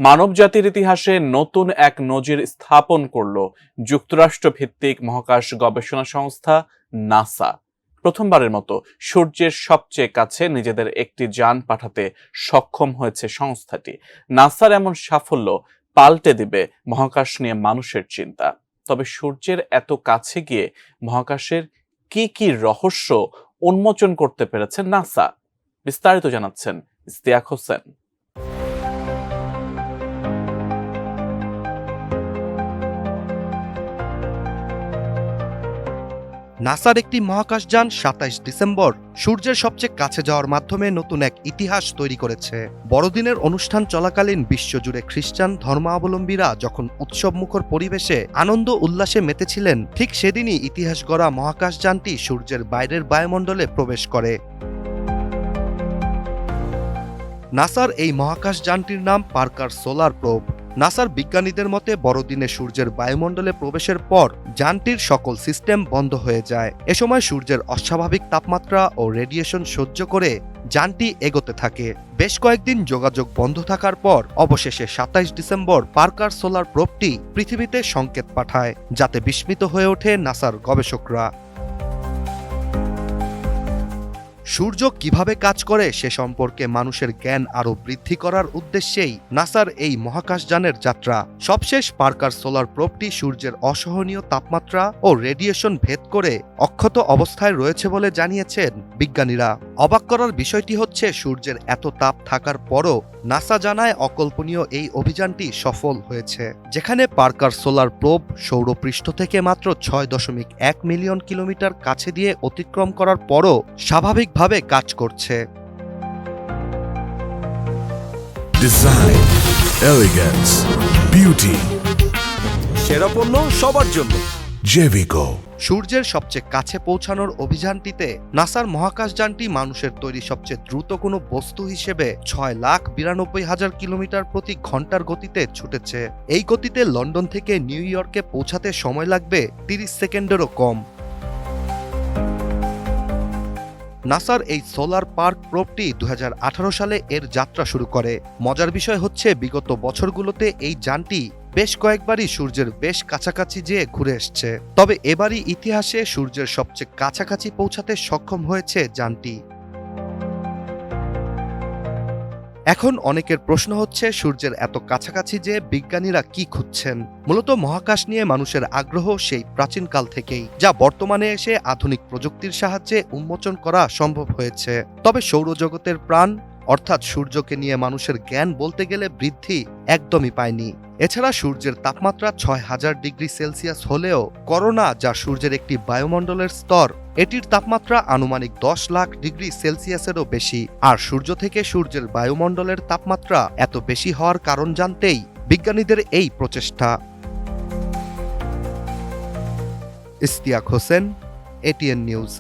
মানবজাতির ইতিহাসে নতুন এক নজির স্থাপন করল যুক্তরাষ্ট্র ভিত্তিক মহাকাশ গবেষণা সংস্থা নাসা। প্রথমবারের মতো সূর্যের সবচেয়ে কাছে নিজেদের একটি যান পাঠাতে সক্ষম হয়েছে সংস্থাটি। নাসার এমন সাফল্য পাল্টে দিবে মহাকাশ নিয়ে মানুষের চিন্তা। তবে সূর্যের এত কাছে গিয়ে মহাকাশের কি কি রহস্য উন্মোচন করতে পেরেছে নাসা, বিস্তারিত জানাচ্ছেন ইশতিয়াক হোসেন। নাসার একটি মহাকাশযান ২৭ ডিসেম্বর সূর্যের সবচেয়ে কাছে যাওয়ার মাধ্যমে নতুন এক ইতিহাস তৈরি করেছে। বড়দিনের অনুষ্ঠান চলাকালীন বিশ্বজুড়ে খ্রিস্টান ধর্মাবলম্বীরা যখন উৎসবমুখর পরিবেশে আনন্দ উল্লাসে মেতেছিলেন, ঠিক সেদিনই ইতিহাস গড়া মহাকাশযানটি সূর্যের বাইরের বায়ুমণ্ডলে প্রবেশ করে। নাসার এই মহাকাশযানটির নাম পার্কার সোলার প্রোব। নাসার বিজ্ঞানীদের মতে বড়দিনে সূর্যের বায়ুমণ্ডলে প্রবেশের পর যানটির সকল সিস্টেম বন্ধ হয়ে যায়। এ সময় সূর্যের অস্বাভাবিক তাপমাত্রা ও রেডিয়েশন সহ্য করে যানটি এগোতে থাকে। বেশ কয়েকদিন যোগাযোগ বন্ধ থাকার পর অবশেষে ২৭ ডিসেম্বর পার্কার সোলার প্রোবটি পৃথিবীতে সংকেত পাঠায়, যাতে বিস্মিত হয়ে ওঠে নাসার গবেষকরা। সূর্য কিভাবে কাজ করে সে সম্পর্কে মানুষের জ্ঞান আরও বৃদ্ধি করার উদ্দেশ্যেই নাসার এই মহাকাশযানের যাত্রা। সবশেষ পার্কার সোলার প্রোবটি সূর্যের অসহনীয় তাপমাত্রা ও রেডিয়েশন ভেদ করে অক্ষত অবস্থায় রয়েছে বলে জানিয়েছেন বিজ্ঞানীরা। অবাক করার বিষয়টি হচ্ছে, সূর্যের এত তাপ থাকার পরও নাসা জানায় অকল্পনীয় এই অভিযানটি সফল হয়েছে। যেখানে পার্কার সোলার প্রোব সৌরপৃষ্ঠ থেকে মাত্র ৬.১ মিলিয়ন কিলোমিটার কাছে দিয়ে অতিক্রম করার পরও স্বাভাবিকভাবে কাজ করছে। ডিজাইন, এলিগেন্স, বিউটি, সেরা পণ্য সবার জন্য জেভিকো। সূর্যের সবচেয়ে কাছে পৌঁছানোর অভিযানটিতে নাসার মহাকাশযানটি মানুষের তৈরি সবচেয়ে দ্রুত কোনো বস্তু হিসেবে ৬,৯২,০০০ কিলোমিটার প্রতি ঘন্টার গতিতে ছুটেছে। এই গতিতে লন্ডন থেকে নিউ ইয়র্কে পৌঁছাতে সময় লাগবে ৩০ সেকেন্ডেরও কম। নাসার এই সোলার পার্ক প্রোবটি ২০১৮ সালে এর যাত্রা শুরু করে। মজার বিষয় হচ্ছে, বিগত বছরগুলোতে এই যানটি বেশ কয়েকবারই সূর্যের বেশ কাছাকাছি যেয়ে ঘুরে এসছে। তবে এবারই ইতিহাসে সূর্যের সবচেয়ে কাছাকাছি পৌঁছাতে সক্ষম হয়েছে যানটি। এখন অনেকের প্রশ্ন হচ্ছে, সূর্যের এত কাছাকাছি যে বিজ্ঞানীরা কি খুঁজছেন? মূলত মহাকাশ নিয়ে মানুষের আগ্রহ সেই প্রাচীনকাল থেকেই, যা বর্তমানে এসে আধুনিক প্রযুক্তির সাহায্যে উন্মোচন করা সম্ভব হয়েছে। তবে সৌরজগতের প্রাণ অর্থাৎ সূর্যকে নিয়ে মানুষের জ্ঞান বলতে গেলে বৃদ্ধি একদমই পায়নি। এছাড়া সূর্যের তাপমাত্রা ৬,০০০ ডিগ্রি সেলসিয়াস হলেও করোনা, যা সূর্যের একটি বায়ুমণ্ডলের স্তর, এটির তাপমাত্রা আনুমানিক ১০ লাখ ডিগ্রি সেলসিয়াসেরও বেশি। আর সূর্য থেকে সূর্যের বায়ুমণ্ডলের তাপমাত্রা এত বেশি হওয়ার কারণ জানতেই বিজ্ঞানীদের এই প্রচেষ্টা। Ishtiaq Hossain, ATN news.